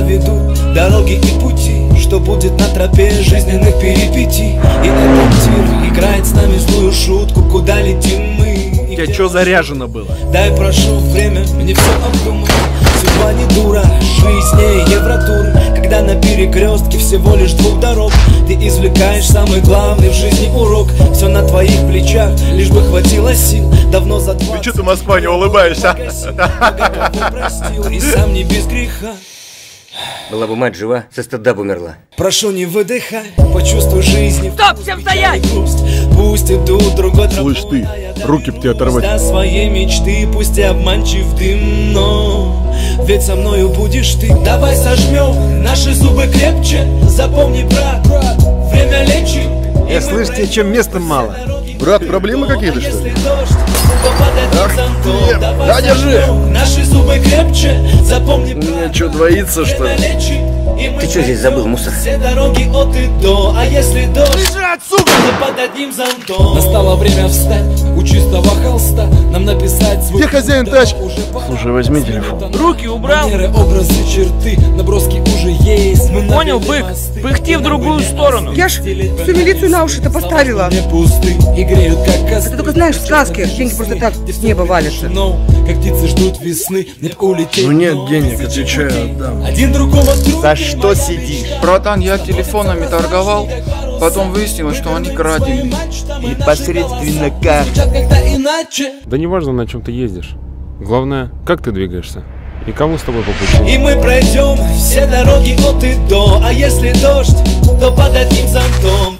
ведут дороги и пути, что будет на тропе жизненных перипетий. И этот мир играет с нами злую шутку, куда летим мы. У тебя что заряжено было? Дай прошу время, мне все обдумать. Судьба не дура, жизнь не евротур, когда на перекрестке всего лишь двух дорог ты извлекаешь самый главный в жизни урок. Все на твоих плечах, лишь бы хватило сил. Давно за 20. Ты что ты, Москва, не улыбаешься? И сам не без греха. Была бы мать жива, со стыда бы умерла. Прошу, не выдыхай, почувствуй жизнь. Стоп, всем стоять! Пусть идут другой тропой. Слышь ты, руки б тебе оторвать. До своей мечты, пусть и обманчив дым, но ведь со мною будешь ты. Давай сожмем наши зубы крепче. Запомни, брат, время лечит. Я слышу, тебе чем места мало. Брат, проблемы какие-то, что ли? Да, держи! Наши зубы крепче. Запомни, Мне что, двоится, что ли? Ты что здесь забыл, мусор? все дороги от и до, а если дождь, лежать, сука, то под одним зонтом. Настало время встать у чистого холста, нам написать свой. Где хозяин тачки? Слушай, возьми телефон. Руки убрал. Манеры, образы, черты, наброски уже есть. Мы Понял, бык? Пыхти в другую сторону. Я ж всю милицию на уши-то поставила. Не пусты и греют, как костры. Ты только знаешь, в сказке деньги просто так с неба валятся. Как птицы ждут весны, не улететь. Ну нет денег, отвечаю, отдам. Один другого За что сидишь? Братан, я телефонами торговал, потом выяснилось, что они краденые. Непосредственно как? когда иначе. Да неважно, на чем ты ездишь. Главное, как ты двигаешься и кому с тобой по пути. И мы пройдем все дороги от и до, а если дождь, то под одним зонтом.